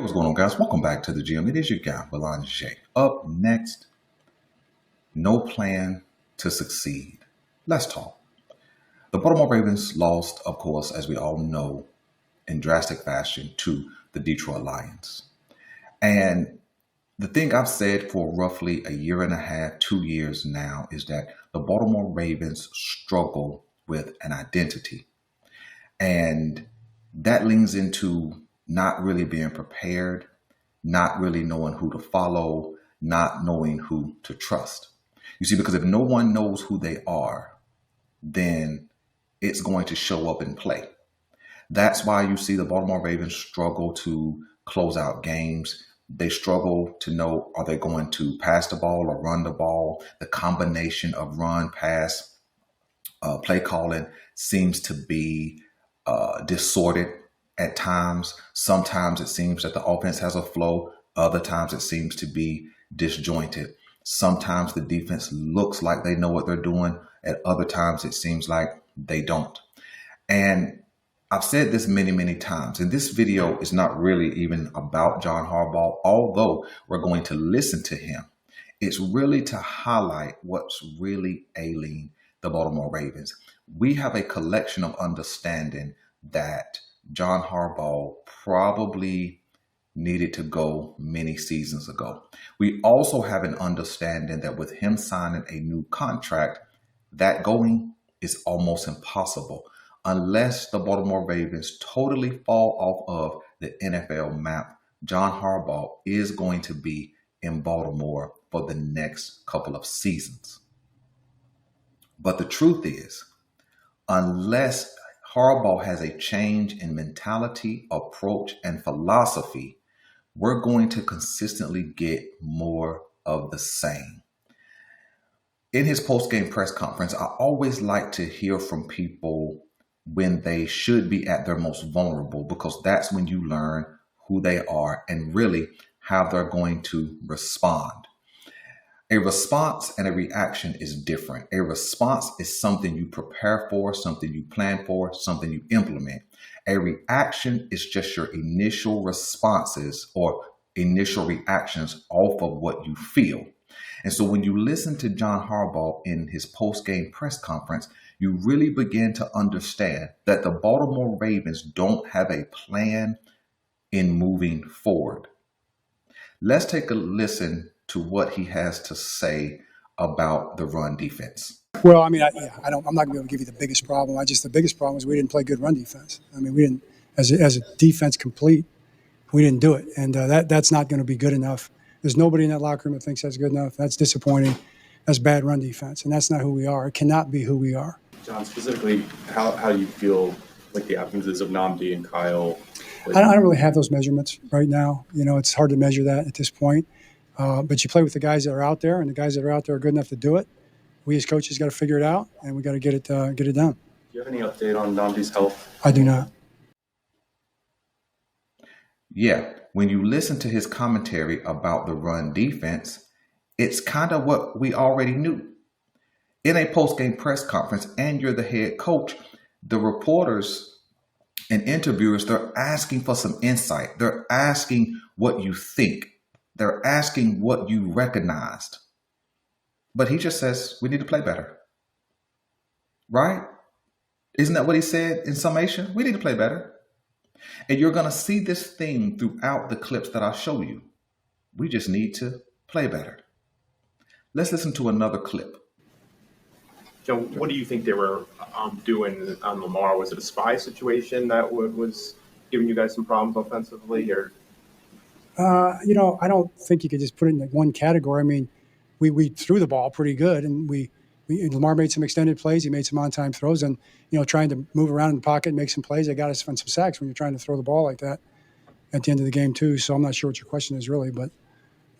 What's going on, guys? Welcome back to the gym. It is your guy, Belanger. Up next, no plan to succeed. Let's talk. The Baltimore Ravens lost, of course, as we all know, in drastic fashion to the Detroit Lions. And the thing I've said for roughly a year and a half, 2 years now, is that the Baltimore Ravens struggle with an identity. And that leans into not really being prepared, not really knowing who to follow, not knowing who to trust. You see, because if no one knows who they are, then it's going to show up in play. That's why you see the Baltimore Ravens struggle to close out games. They struggle to know, are they going to pass the ball or run the ball? The combination of run, pass, play calling seems to be distorted at times. Sometimes it seems that the offense has a flow. Other times it seems to be disjointed. Sometimes the defense looks like they know what they're doing. At other times it seems like they don't. And I've said this many, many times, and this video is not really even about John Harbaugh, although we're going to listen to him. It's really to highlight what's really ailing the Baltimore Ravens. We have a collection of understanding that John Harbaugh probably needed to go many seasons ago. We also have an understanding that with him signing a new contract, that going is almost impossible unless the Baltimore Ravens totally fall off of the NFL map. John Harbaugh is going to be in Baltimore for the next couple of seasons. But the truth is, unless Harbaugh has a change in mentality, approach, and philosophy, we're going to consistently get more of the same. In his post-game press conference, I always like to hear from people when they should be at their most vulnerable, because that's when you learn who they are and really how they're going to respond. A response and a reaction is different. A response is something you prepare for, something you plan for, something you implement. A reaction is just your initial responses or initial reactions off of what you feel. And so when you listen to John Harbaugh in his post-game press conference, you really begin to understand that the Baltimore Ravens don't have a plan in moving forward. Let's take a listen to what he has to say about the run defense. Well, I mean, I'm not going to be able to give you the biggest problem. The biggest problem is we didn't play good run defense. I mean, we didn't, as a defense complete, we didn't do it. And that's not going to be good enough. There's nobody in that locker room that thinks that's good enough. That's disappointing. That's bad run defense. And that's not who we are. It cannot be who we are. John, specifically, how do you feel like the absences of Namdi and Kyle? I don't really have those measurements right now. You know, it's hard to measure that at this point. But you play with the guys that are out there, and the guys that are out there are good enough to do it. We as coaches got to figure it out, and we got to get it done. Do you have any update on Namdi's health? I do not. Yeah, when you listen to his commentary about the run defense, it's kind of what we already knew. In a post-game press conference, and you're the head coach, the reporters and interviewers, they're asking for some insight. They're asking what you think. They're asking what you recognized. But he just says, we need to play better. Right? Isn't that what he said in summation? We need to play better. And you're going to see this theme throughout the clips that I'll show you. We just need to play better. Let's listen to another clip. Joe, what do you think they were doing on Lamar? Was it a spy situation that was giving you guys some problems offensively, or? I don't think you could just put it in one category. I mean, we threw the ball pretty good, and Lamar made some extended plays. He made some on-time throws, and trying to move around in the pocket and make some plays. They got us on some sacks when you're trying to throw the ball like that at the end of the game too. So I'm not sure what your question is really, but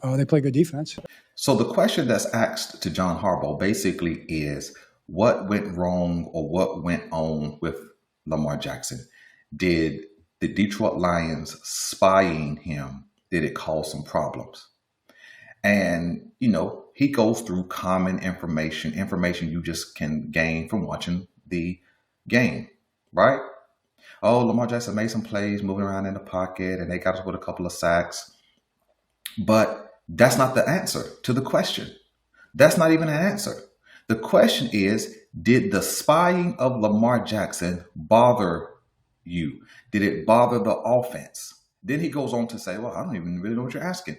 they play good defense. So the question that's asked to John Harbaugh basically is, what went wrong or what went on with Lamar Jackson? Did the Detroit Lions spying him, did it cause some problems? And, he goes through common information you just can gain from watching the game, right? Oh, Lamar Jackson made some plays moving around in the pocket and they got us with a couple of sacks. But that's not the answer to the question. That's not even an answer. The question is, did the spying of Lamar Jackson bother you? Did it bother the offense? Then he goes on to say, well, I don't even really know what you're asking.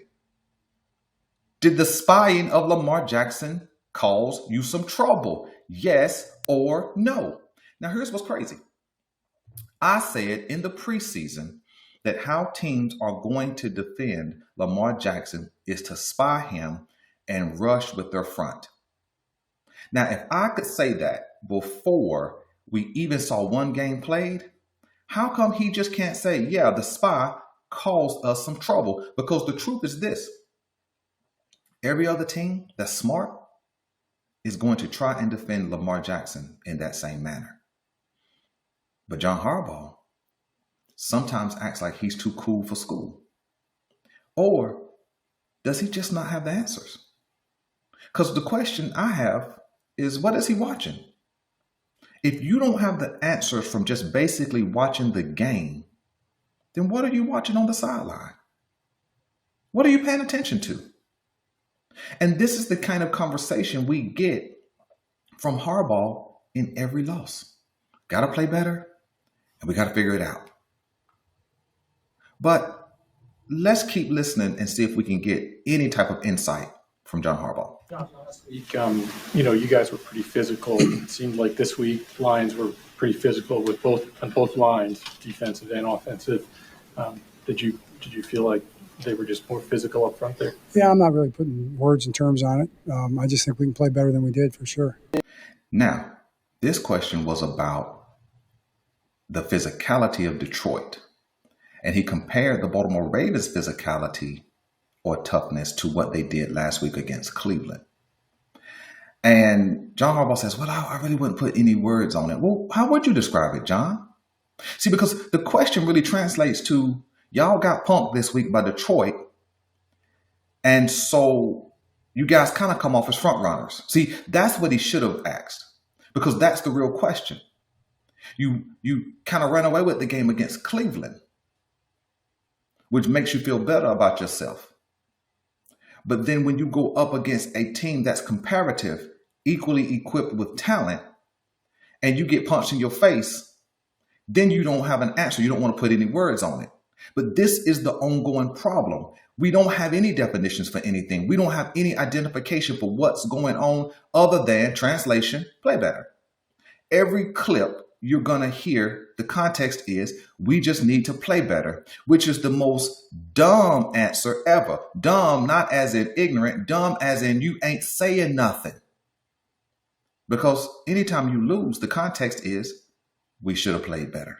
Did the spying of Lamar Jackson cause you some trouble? Yes or no? Now, here's what's crazy. I said in the preseason that how teams are going to defend Lamar Jackson is to spy him and rush with their front. Now, if I could say that before we even saw one game played, how come he just can't say, yeah, the spy caused us some trouble? Because the truth is this. Every other team that's smart is going to try and defend Lamar Jackson in that same manner. But John Harbaugh sometimes acts like he's too cool for school. Or does he just not have the answers? Because the question I have is, what is he watching? If you don't have the answers from just basically watching the game, then what are you watching on the sideline? What are you paying attention to? And this is the kind of conversation we get from Harbaugh in every loss. Got to play better, and we got to figure it out. But let's keep listening and see if we can get any type of insight from John Harbaugh. Last week, you guys were pretty physical. It seemed like this week Lions were pretty physical with both lines, defensive and offensive. Did you feel like they were just more physical up front there? Yeah, I'm not really putting words and terms on it. I just think we can play better than we did for sure. Now, this question was about the physicality of Detroit. And he compared the Baltimore Ravens' physicality or toughness to what they did last week against Cleveland. And John Harbaugh says, well, I really wouldn't put any words on it. Well, how would you describe it, John? See, because the question really translates to, y'all got punked this week by Detroit. And so you guys kind of come off as front runners. See, that's what he should have asked, because that's the real question. You kind of ran away with the game against Cleveland, which makes you feel better about yourself. But then when you go up against a team that's comparative, equally equipped with talent, and you get punched in your face, then you don't have an answer. You don't want to put any words on it. But this is the ongoing problem. We don't have any definitions for anything. We don't have any identification for what's going on other than translation, play better. Every clip you're going to hear, the context is, we just need to play better, which is the most dumb answer ever. Dumb, not as in ignorant, dumb as in you ain't saying nothing. Because anytime you lose, the context is, we should have played better.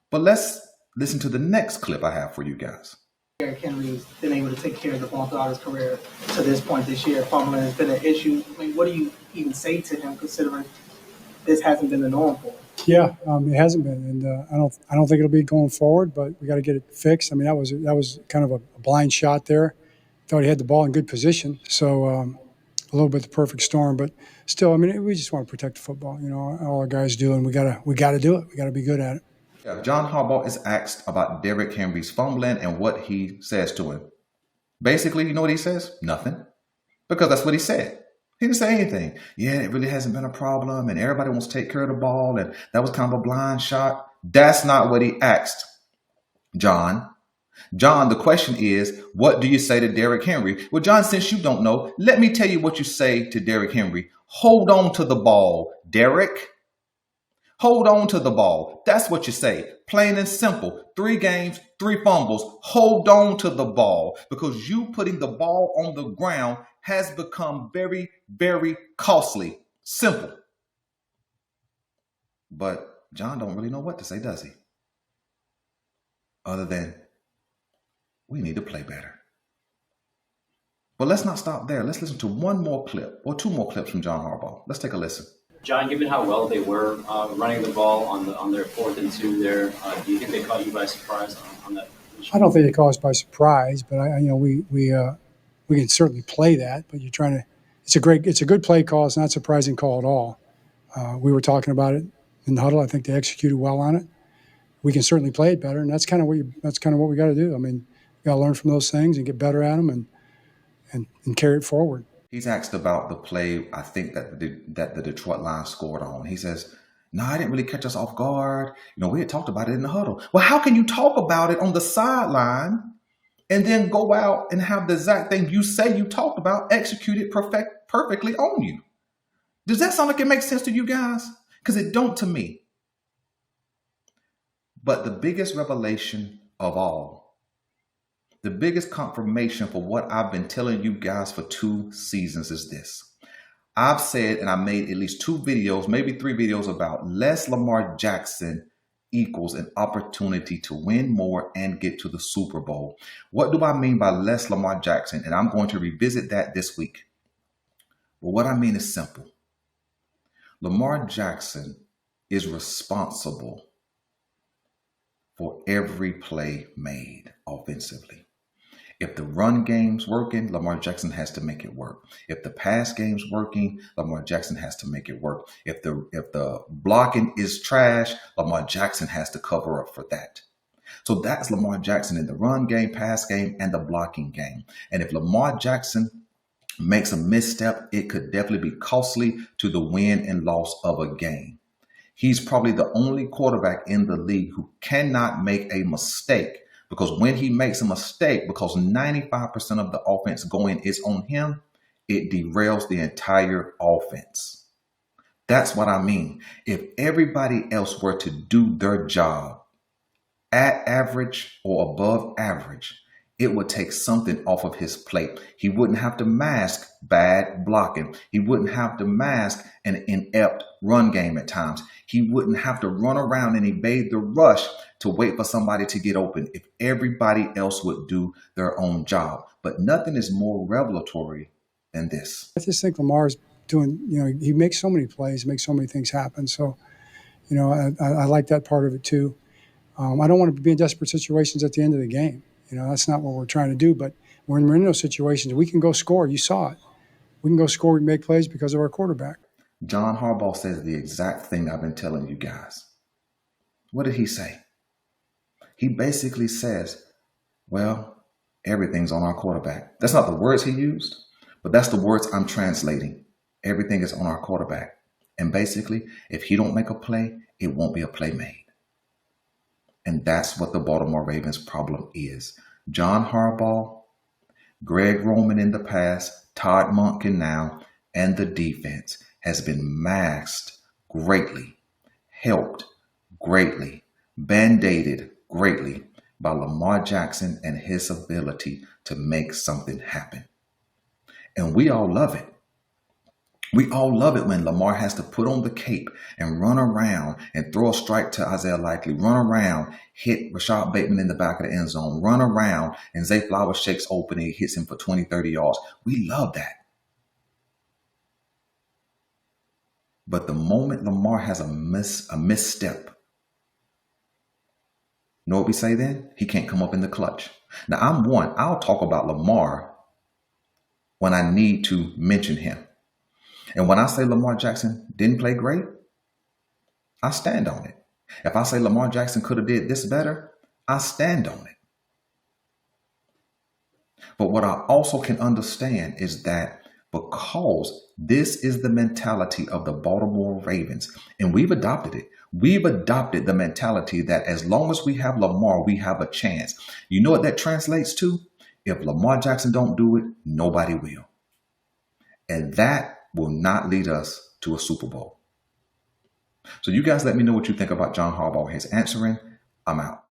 But let's listen to the next clip I have for you guys. Derrick Henry's been able to take care of the ball throughout his career to this point this year. Fumbling has been an issue. I mean, what do you even say to him, considering this hasn't been the norm for him? Yeah, it hasn't been, and I don't think it'll be going forward. But we got to get it fixed. I mean, that was kind of a blind shot there. Thought he had the ball in good position, so a little bit the perfect storm. But still, I mean, we just want to protect the football. You know, all our guys do, and we got to do it. We got to be good at it. Yeah, John Harbaugh is asked about Derrick Henry's fumbling and what he says to him. Basically, you know what he says? Nothing. Because that's what he said. He didn't say anything. Yeah, it really hasn't been a problem, and everybody wants to take care of the ball, and that was kind of a blind shot. That's not what he asked, John. John, the question is, what do you say to Derrick Henry? Well, John, since you don't know, let me tell you what you say to Derrick Henry. Hold on to the ball, Derrick. Hold on to the ball. That's what you say. Plain and simple. 3 games, 3 fumbles. Hold on to the ball, because you putting the ball on the ground has become very, very costly. Simple. But John don't really know what to say, does he? Other than, we need to play better. But let's not stop there. Let's listen to one more clip, or 2 more clips from John Harbaugh. Let's take a listen. John, given how well they were running the ball on their 4th and 2 there, do you think they caught you by surprise on that issue? I don't think it caught us by surprise, but we can certainly play that. But you're trying to. It's a good play call. It's not a surprising call at all. We were talking about it in the huddle. I think they executed well on it. we can certainly play it better, and that's kind of what we got to do. I mean, you got to learn from those things and get better at them and carry it forward. He's asked about the play, I think, that the Detroit Lions scored on. He says, no, I didn't really catch us off guard. We had talked about it in the huddle. Well, how can you talk about it on the sideline and then go out and have the exact thing you say you talked about executed perfectly on you? Does that sound like it makes sense to you guys? Because it don't to me. But the biggest revelation of all, the biggest confirmation for what I've been telling you guys for 2 seasons is this. I've said, and I made at least 2 videos, maybe 3 videos about less Lamar Jackson equals an opportunity to win more and get to the Super Bowl. What do I mean by less Lamar Jackson? And I'm going to revisit that this week. Well, what I mean is simple. Lamar Jackson is responsible for every play made offensively. If the run game's working, Lamar Jackson has to make it work. If the pass game's working, Lamar Jackson has to make it work. If the blocking is trash, Lamar Jackson has to cover up for that. So that's Lamar Jackson in the run game, pass game, and the blocking game. And if Lamar Jackson makes a misstep, it could definitely be costly to the win and loss of a game. He's probably the only quarterback in the league who cannot make a mistake. Because when he makes a mistake, because 95% of the offense going is on him, it derails the entire offense. That's what I mean. If everybody else were to do their job at average or above average, it would take something off of his plate. He wouldn't have to mask bad blocking. He wouldn't have to mask an inept run game at times. He wouldn't have to run around and evade the rush to wait for somebody to get open if everybody else would do their own job. But nothing is more revelatory than this. I just think Lamar's doing, he makes so many plays, makes so many things happen. So, I like that part of it too. I don't want to be in desperate situations at the end of the game. That's not what we're trying to do. But when we're in those situations, we can go score. You saw it. We can go score and make plays because of our quarterback. John Harbaugh says the exact thing I've been telling you guys. What did he say? He basically says, well, everything's on our quarterback. That's not the words he used, but that's the words I'm translating. Everything is on our quarterback. And basically, if he don't make a play, it won't be a play made. And that's what the Baltimore Ravens problem is. John Harbaugh, Greg Roman in the past, Todd Monken now, and the defense has been masked greatly, helped greatly, band-aided greatly by Lamar Jackson and his ability to make something happen. And we all love it. We all love it when Lamar has to put on the cape and run around and throw a strike to Isaiah Likely, run around, hit Rashad Bateman in the back of the end zone, run around, and Zay Flowers shakes open and he hits him for 20, 30 yards. We love that. But the moment Lamar has a misstep, know what we say then? He can't come up in the clutch. Now, I'll talk about Lamar when I need to mention him. And when I say Lamar Jackson didn't play great, I stand on it. If I say Lamar Jackson could have did this better, I stand on it. But what I also can understand is that because this is the mentality of the Baltimore Ravens, and we've adopted it. We've adopted the mentality that as long as we have Lamar, we have a chance. You know what that translates to? If Lamar Jackson don't do it, nobody will. And that will not lead us to a Super Bowl. So you guys let me know what you think about John Harbaugh. His answering. I'm out.